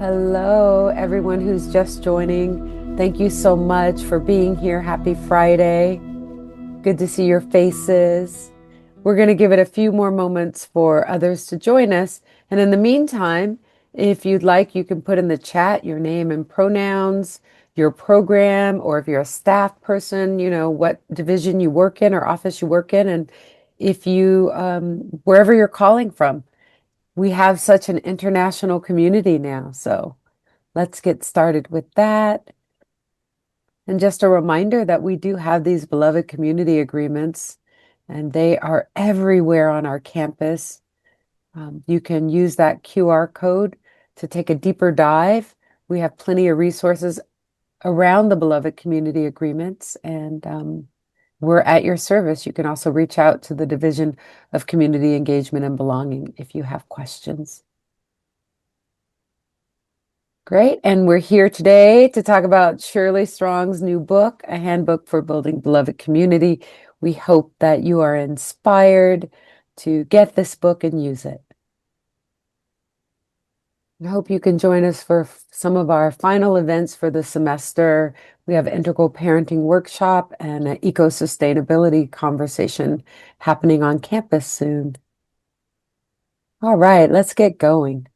Hello, everyone who's just joining. Thank you so much for being here. Happy Friday. Good to see your faces. We're going to give it a few more moments for others to join us. And in the meantime, if you'd like, you can put in the chat your name and pronouns, your program, or if you're a staff person, what division you work in or office you work in, and if you, wherever you're calling from. We have such an international community now, so let's get started with that. And just a reminder that we do have these beloved community agreements, and they are everywhere on our campus. You can use that QR code to take a deeper dive. We have plenty of resources around the beloved community agreements, and we're at your service. You can also reach out to the Division of Community Engagement and Belonging if you have questions. Great. And we're here today to talk about Shirley Strong's new book, A Handbook for Building Beloved Community. We hope that you are inspired to get this book and use it. I hope you can join us for some of our final events for the semester. We have Integral Parenting Workshop and an eco-sustainability conversation happening on campus soon. All right, let's get going.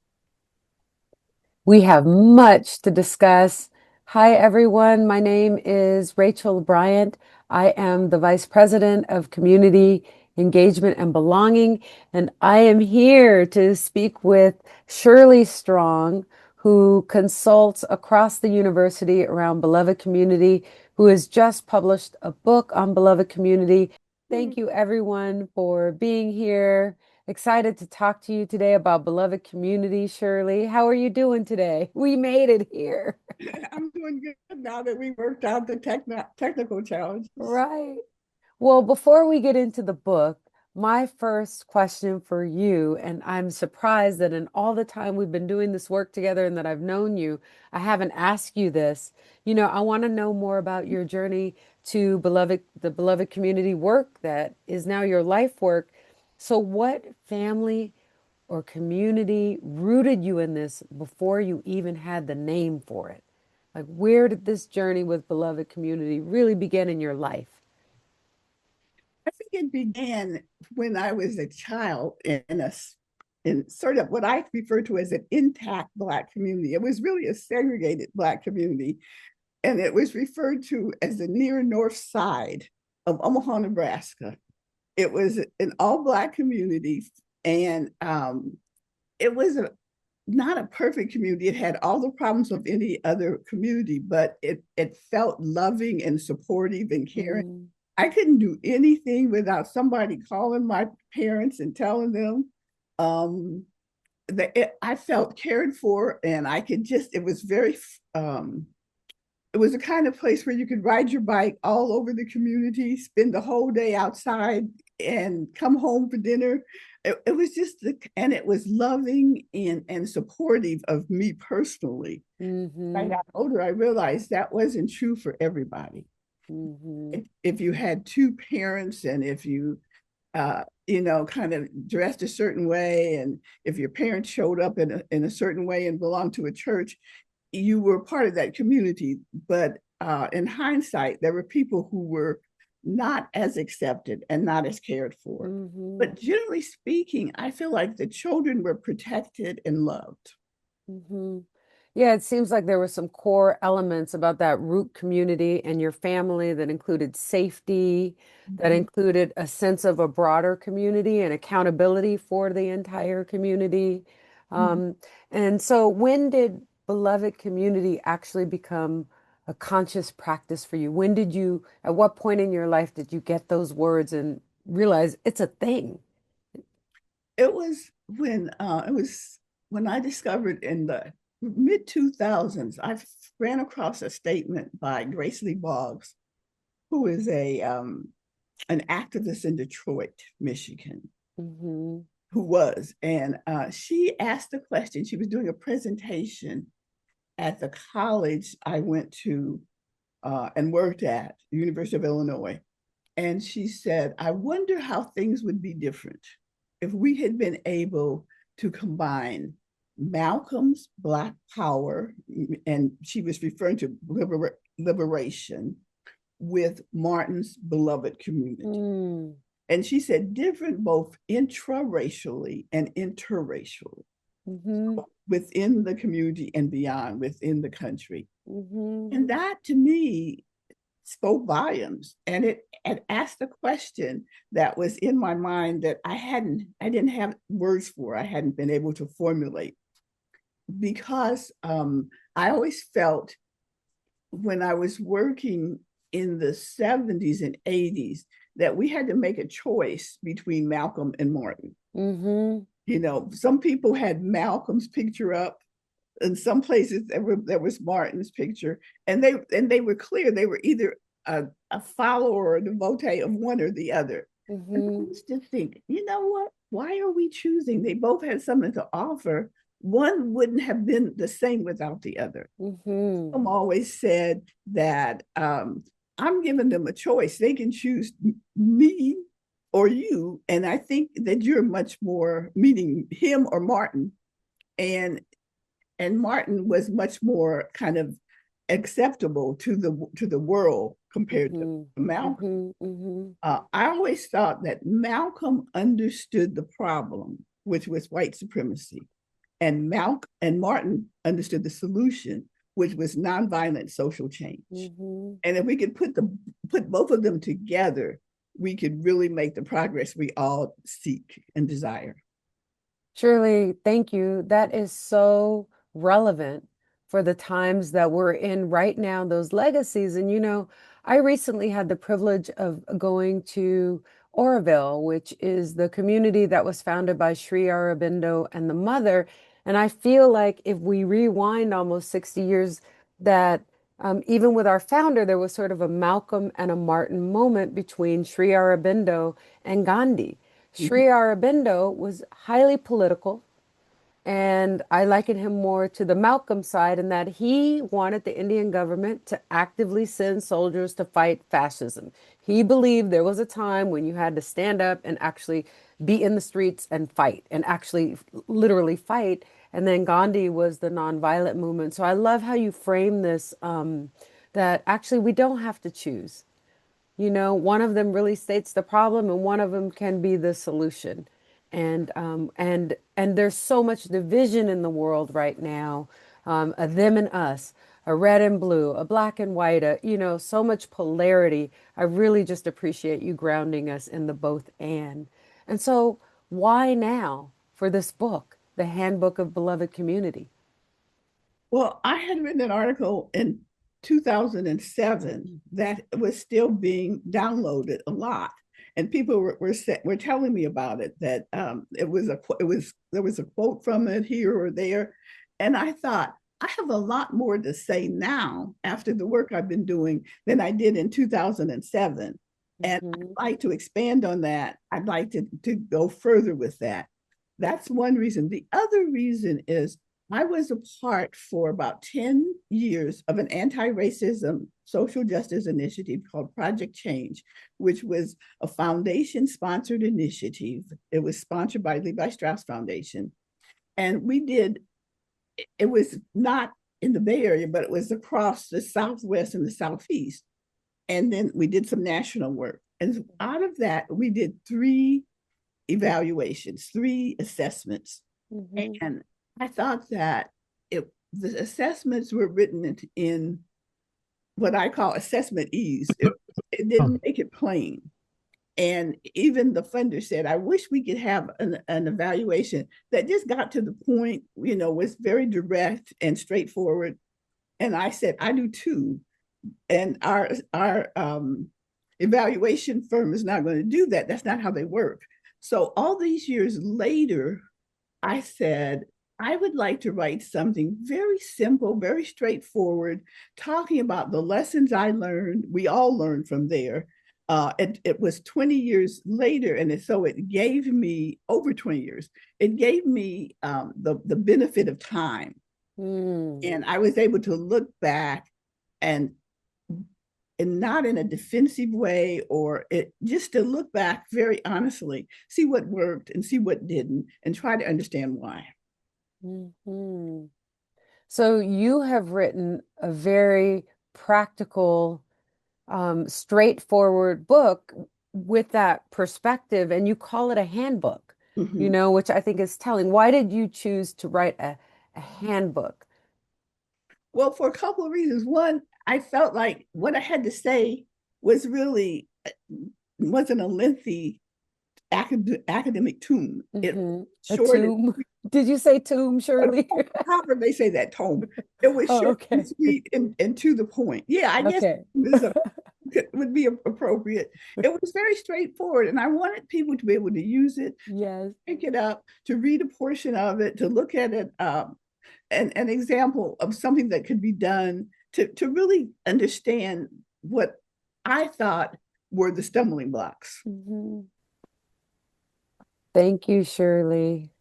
We have much to discuss. Hi, everyone. My name is Rachel Bryant. I am the Vice President of Community Engagement and Belonging, and I am here to speak with Shirley Strong, who consults across the university around Beloved Community, who has just published a book on Beloved Community. Thank you, everyone, for being here. Excited to talk to you today about Beloved Community, Shirley. How are you doing today? We made it here. I'm doing good now that we worked out the technical challenges. Right. Well, before we get into the book, my first question for you, and I'm surprised that in all the time we've been doing this work together and that I've known you, I haven't asked you this. I want to know more about your journey to the Beloved Community work that is now your life work. So, what family or community rooted you in this before you even had the name for it? Like, where did this journey with Beloved Community really begin in your life? I think it began when I was a child in sort of what I refer to as an intact Black community. It was really a segregated Black community, and it was referred to as the near north side of Omaha, Nebraska. It was an all Black community, and it was not a perfect community. It had all the problems of any other community, but it felt loving and supportive and caring. Mm, I couldn't do anything without somebody calling my parents and telling them um, I felt cared for, and I could just. It was very. It was a kind of place where you could ride your bike all over the community, spend the whole day outside, and come home for dinner. It was just, and it was loving and supportive of me personally. When I mm-hmm, got older, I realized that wasn't true for everybody. mm-hmm, If you had two parents, and if you kind of dressed a certain way, and if your parents showed up in a certain way and belonged to a church, you were part of that community. But in hindsight, there were people who were not as accepted and not as cared for. mm-hmm, But generally speaking, I feel like the children were protected and loved. mm-hmm. Yeah, it seems like there were some core elements about that root community and your family that included safety, that Mhm. included a sense of a broader community and accountability for the entire community. Mhm. Um, and so, when did beloved community actually become a conscious practice for you? At what point in your life did you get those words and realize it's a thing? It was when I discovered in the mid 2000s, I ran across a statement by Grace Lee Boggs, who is a an activist in Detroit, Michigan, Mm-hmm. who was, and she asked the question. She was doing a presentation at the college I went to and worked at, University of Illinois, and she said, "I wonder how things would be different if we had been able to combine Malcolm's Black Power, and she was referring to liberation, with Martin's Beloved Community. Mm. And she said different both intraracially and interracially, Mm-hmm. within the community and beyond, within the country. Mm-hmm. And that to me spoke volumes. And it asked a question that was in my mind that I didn't have words for, I hadn't been able to formulate. Because I always felt when I was working in the 70s and 80s that we had to make a choice between Malcolm and Martin. Mm-hmm. You know, some people had Malcolm's picture up, in some places there was Martin's picture, and they were clear they were either a follower or a devotee of one or the other. And I Mm-hmm. used to think, you know what? Why are we choosing? They both had something to offer. One wouldn't have been the same without the other. Mm-hmm. I'm always said that I'm giving them a choice. They can choose me or you. And I think that you're much more, meaning him or Martin. And Martin was much more kind of acceptable to the world compared to Mm-hmm. Malcolm. Mm-hmm. Mm-hmm. I always thought that Malcolm understood the problem, which was white supremacy, and Martin understood the solution, which was nonviolent social change. Mm-hmm. And if we could put both of them together, we could really make the progress we all seek and desire. Shirley, thank you. That is so relevant for the times that we're in right now, those legacies. And, I recently had the privilege of going to Oroville, which is the community that was founded by Sri Aurobindo and the mother. And I feel like if we rewind almost 60 years, that even with our founder, there was sort of a Malcolm and a Martin moment between Sri Aurobindo and Gandhi. Sri Mhm. Aurobindo was highly political, and I liken him more to the Malcolm side in that he wanted the Indian government to actively send soldiers to fight fascism. He believed there was a time when you had to stand up and actually be in the streets and fight, and actually literally fight. And then Gandhi was the nonviolent movement. So I love how you frame this, that actually we don't have to choose. One of them really states the problem, and one of them can be the solution. And there's so much division in the world right now, a them and us, a red and blue, a black and white, so much polarity. I really just appreciate you grounding us in the both and. And so, why now for this book, the Handbook of Beloved Community? Well, I had written an article in 2007 that was still being downloaded a lot, and people were telling me about it. That there was a quote from it here or there, and I thought I have a lot more to say now after the work I've been doing than I did in 2007, and I'd Mm-hmm. like to expand on that. I'd like to go further with that. That's one reason. The other reason is I was a part for about 10 years of an anti-racism social justice initiative called Project Change, which was a foundation sponsored initiative. It was sponsored by Levi Strauss Foundation. And it was not in the Bay Area, but it was across the Southwest and the Southeast. And then we did some national work. And out of that, we did 3 evaluations, 3 assessments. Mm-hmm. And I thought that the assessments were written in what I call assessment ease. It didn't make it plain. And even the funder said, I wish we could have an evaluation that just got to the point, was very direct and straightforward. And I said, I do too. And our evaluation firm is not going to do that. That's not how they work. So all these years later, I said, I would like to write something very simple, very straightforward, talking about the lessons I learned. We all learned from there. It was 20 years later, and so it gave me over 20 years. It gave me the benefit of time, Mm. and I was able to look back and not in a defensive way, or just to look back very honestly, see what worked and see what didn't, and try to understand why. Hmm. So you have written a very practical, straightforward book with that perspective, and you call it a handbook, Mhm. which I think is telling. Why did you choose to write a handbook? Well, for a couple of reasons. One, I felt like what I had to say was really wasn't a lengthy academic tome. It was Hmm. A short and tomb. Did you say tomb, Shirley? however they say that tome. It was Oh, short and okay. sweet and to the point. Yeah, I guess Okay. is a, would be appropriate. It was very straightforward, and I wanted people to be able to use it, Yes. pick it up, to read a portion of it, to look at it, an example of something that could be done to really understand what I thought were the stumbling blocks. Hmm. Thank you, Shirley.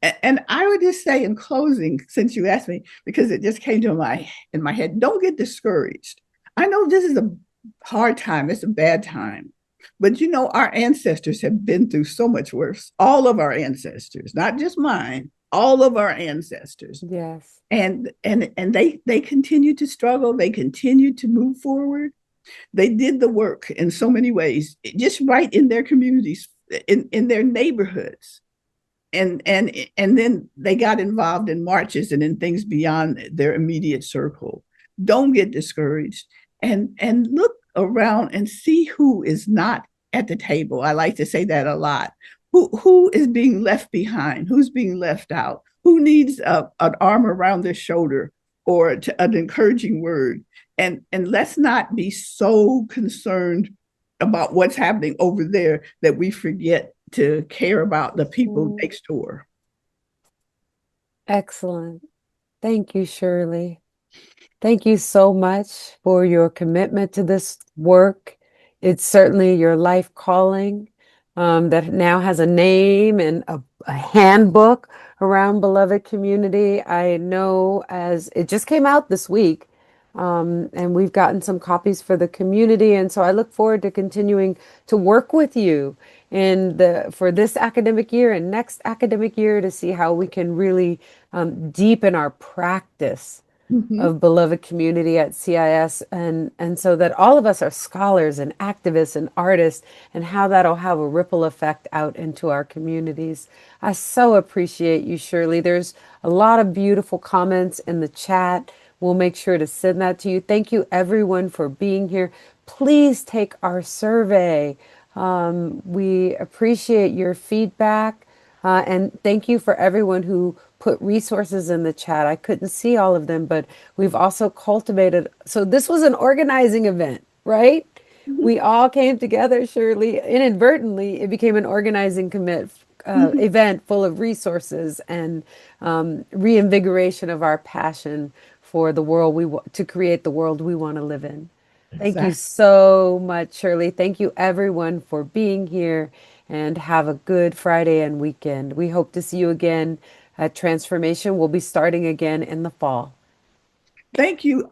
And I would just say in closing, since you asked me, because it just came to my in my head, don't get discouraged. I know this is a hard time, it's a bad time. But our ancestors have been through so much worse. All of our ancestors, not just mine, all of our ancestors. Yes. And they continue to struggle, they continue to move forward. They did the work in so many ways, just right in their communities, in their neighborhoods, and then they got involved in marches and in things beyond their immediate circle. Don't get discouraged, and look around and see who is not at the table. I like to say that a lot. Who is being left behind? Who's being left out? Who needs an arm around their shoulder or an encouraging word? And let's not be so concerned about what's happening over there that we forget to care about the people Mhm. next door. Excellent. Thank you, Shirley. Thank you so much for your commitment to this work. It's certainly your life calling, that now has a name and a handbook around Beloved Community. I know as it just came out this week, and we've gotten some copies for the community. And so I look forward to continuing to work with you for this academic year and next academic year to see how we can really deepen our practice Mm-hmm. of beloved community at CIS, and so that all of us are scholars and activists and artists, and how that'll have a ripple effect out into our communities. I so appreciate you, Shirley. There's a lot of beautiful comments in the chat. We'll make sure to send that to you. Thank you everyone for being here. Please take our survey. We appreciate your feedback. And thank you for everyone who put resources in the chat. I couldn't see all of them, but we've also cultivated. So this was an organizing event, right? We all came together, Shirley. Inadvertently, it became an organizing Mm-hmm. event full of resources and reinvigoration of our passion for the world to create the world we want to live in. Thank you Exactly. so much, Shirley. Thank you, everyone, for being here, and have a good Friday and weekend. We hope to see you again at Transformation. We'll be starting again in the fall. Thank you,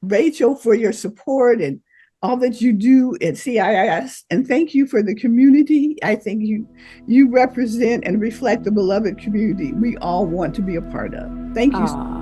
Rachel, for your support and all that you do at CIIS. And thank you for the community. I think you represent and reflect the beloved community we all want to be a part of. Thank you. Ah,